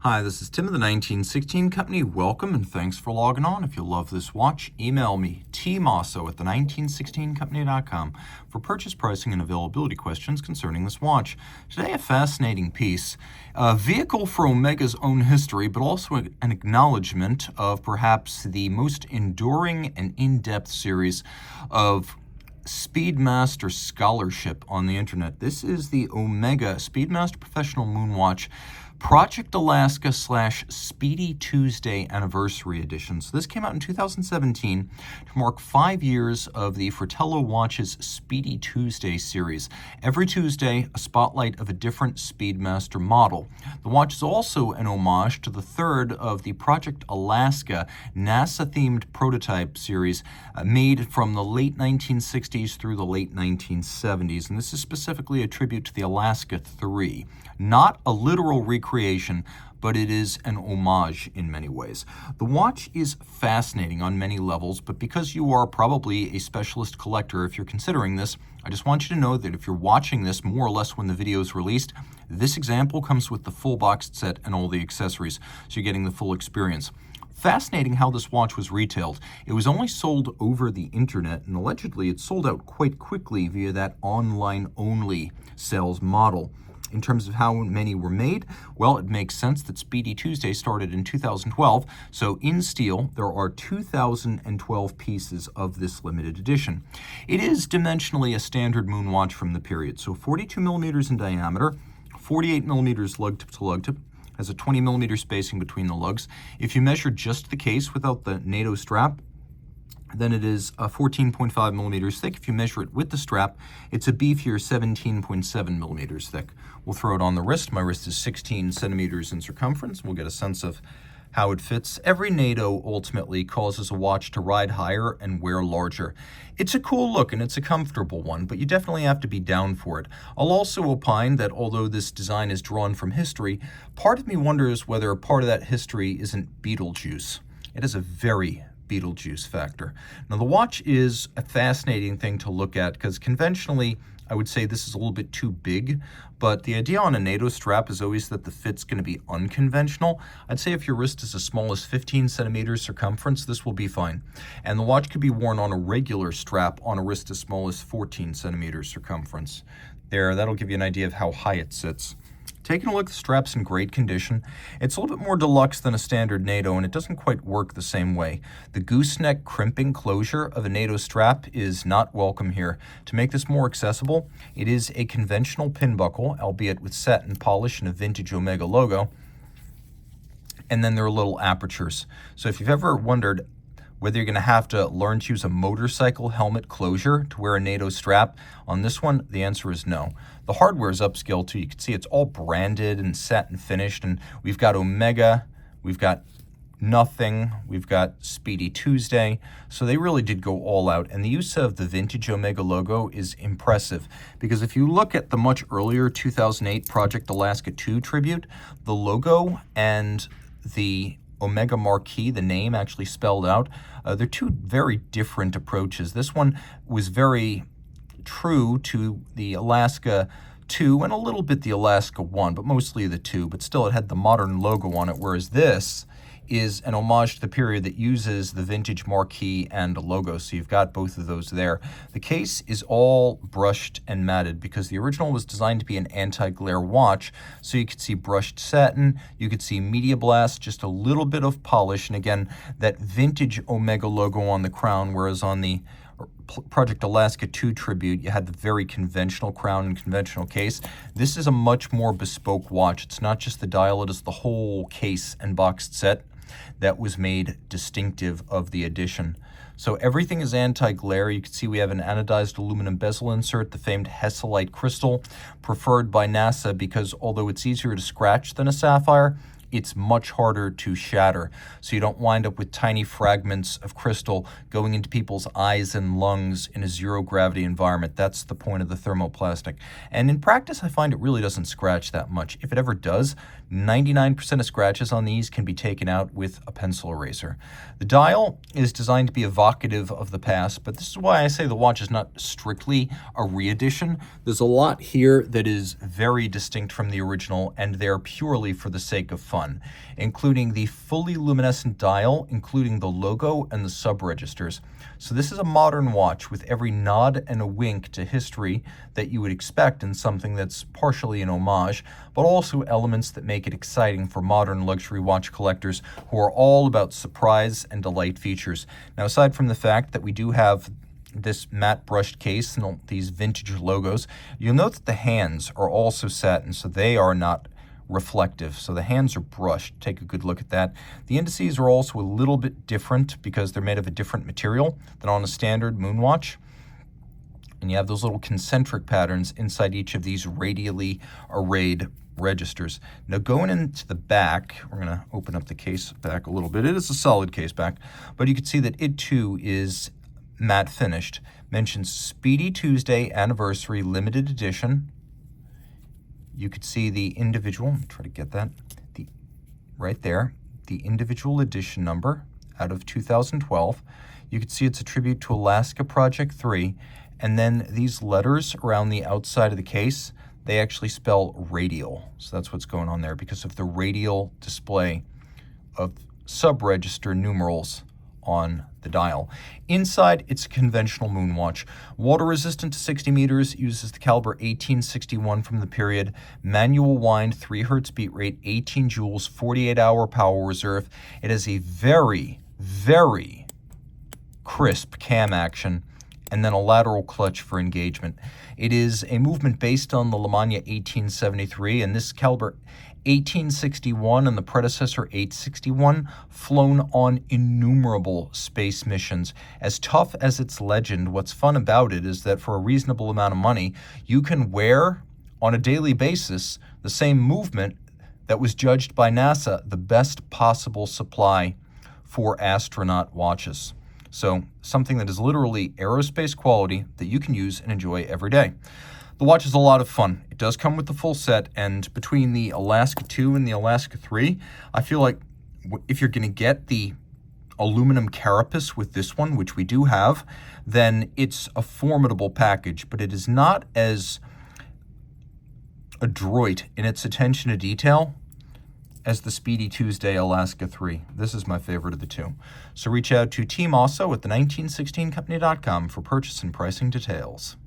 Hi, this is Tim of the 1916 Company. Welcome and thanks for logging on. If you love this watch, email me, tmosso@the1916company.com for purchase pricing and availability questions concerning this watch. Today, a fascinating piece, a vehicle for Omega's own history, but also an acknowledgement of perhaps the most enduring and in-depth series of Speedmaster scholarship on the internet. This is the Omega Speedmaster Professional Moonwatch Project Alaska / Speedy Tuesday Anniversary Edition. So this came out in 2017 to mark 5 years of the Fratello Watches Speedy Tuesday series. Every Tuesday, a spotlight of a different Speedmaster model. The watch is also an homage to the third of the Project Alaska NASA-themed prototype series made from the late 1960s through the late 1970s. And this is specifically a tribute to the Alaska 3. Not a literal recreation, but it is an homage in many ways. The watch is fascinating on many levels, but because you are probably a specialist collector, if you're considering this, I just want you to know that if you're watching this more or less when the video is released, this example comes with the full boxed set and all the accessories, so you're getting the full experience. Fascinating how this watch was retailed. It was only sold over the internet, and allegedly it sold out quite quickly via that online-only sales model. In terms of how many were made, well, it makes sense that Speedy Tuesday started in 2012, so in steel, there are 2,012 pieces of this limited edition. It is dimensionally a standard moonwatch from the period, so 42 millimeters in diameter, 48 millimeters lug-to-lug, has a 20 millimeter spacing between the lugs. If you measure just the case without the NATO strap, then it is 14.5 millimeters thick. If you measure it with the strap, it's a beefier 17.7 millimeters thick. We'll throw it on the wrist. My wrist is 16 centimeters in circumference. We'll get a sense of how it fits. Every NATO ultimately causes a watch to ride higher and wear larger. It's a cool look and it's a comfortable one, but you definitely have to be down for it. I'll also opine that although this design is drawn from history, part of me wonders whether part of that history isn't Beetlejuice. It has a very Beetlejuice factor. Now, the watch is a fascinating thing to look at because conventionally, I would say this is a little bit too big, but the idea on a NATO strap is always that the fit's going to be unconventional. I'd say if your wrist is as small as 15 centimeters circumference, this will be fine. And the watch could be worn on a regular strap on a wrist as small as 14 centimeters circumference. There, that'll give you an idea of how high it sits. Taking a look, the strap's in great condition. It's a little bit more deluxe than a standard NATO, and it doesn't quite work the same way. The gooseneck crimping closure of a NATO strap is not welcome here. To make this more accessible, it is a conventional pin buckle, albeit with satin polish and a vintage Omega logo. And then there are little apertures. So if you've ever wondered whether you're going to have to learn to use a motorcycle helmet closure to wear a NATO strap, on this one, the answer is no. The hardware is upscale too. You can see it's all branded and set and finished, and we've got Omega, we've got Nothing, we've got Speedy Tuesday, so they really did go all out, and the use of the vintage Omega logo is impressive, because if you look at the much earlier 2008 Project Alaska 2 tribute, the logo and the Omega marquee, the name actually spelled out, they're two very different approaches. This one was very true to the Alaska 2 and a little bit the Alaska 1, but mostly the 2, but still it had the modern logo on it, whereas this is an homage to the period that uses the vintage marquee and a logo, so you've got both of those there. The case is all brushed and matted because the original was designed to be an anti-glare watch, so you could see brushed satin, you could see media blast, just a little bit of polish, and again, that vintage Omega logo on the crown, whereas on the Project Alaska 2 tribute, you had the very conventional crown and conventional case. This is a much more bespoke watch. It's not just the dial, it is the whole case and boxed set that was made distinctive of the edition. So everything is anti-glare. You can see we have an anodized aluminum bezel insert, the famed Hesselite crystal, preferred by NASA because although it's easier to scratch than a sapphire, it's much harder to shatter, so you don't wind up with tiny fragments of crystal going into people's eyes and lungs in a zero-gravity environment. That's the point of the thermoplastic. And in practice, I find it really doesn't scratch that much. If it ever does, 99% of scratches on these can be taken out with a pencil eraser. The dial is designed to be evocative of the past, but this is why I say the watch is not strictly a re-edition. There's a lot here that is very distinct from the original, and they're purely for the sake of fun. fun, including the fully luminescent dial, including the logo and the sub-registers. So this is a modern watch with every nod and a wink to history that you would expect in something that's partially an homage, but also elements that make it exciting for modern luxury watch collectors who are all about surprise and delight features. Now, aside from the fact that we do have this matte brushed case and these vintage logos, you'll note that the hands are also satin, so they are not reflective. So the hands are brushed. Take a good look at that. The indices are also a little bit different because they're made of a different material than on a standard Moonwatch. And you have those little concentric patterns inside each of these radially arrayed registers. Now, going into the back, we're going to open up the case back a little bit. It is a solid case back, but you can see that it too is matte finished. Mentions Speedy Tuesday Anniversary Limited Edition. You could see the individual, let me try to get that, right there, the individual edition number out of 2012. You could see it's a tribute to Alaska Project 3, and then these letters around the outside of the case, they actually spell radial. So that's what's going on there because of the radial display of sub-register numerals on the dial. Inside, it's a conventional Moonwatch. Water resistant to 60 meters, uses the caliber 1861 from the period, manual wind, 3 Hz beat rate, 18 joules, 48-hour power reserve. It has a very, very crisp cam action and then a lateral clutch for engagement. It is a movement based on the Lemania 1873, and this caliber 1861 and the predecessor 861 flown on innumerable space missions. As tough as its legend, what's fun about it is that for a reasonable amount of money, you can wear on a daily basis the same movement that was judged by NASA the best possible supply for astronaut watches. So something that is literally aerospace quality that you can use and enjoy every day. The watch is a lot of fun. It does come with the full set, and between the Alaska 2 and the Alaska 3, I feel like if you're going to get the aluminum carapace with this one, which we do have, then it's a formidable package, but it is not as adroit in its attention to detail as the Speedy Tuesday Alaska 3. This is my favorite of the two. So reach out to Team Mosso at the 1916company.com for purchase and pricing details.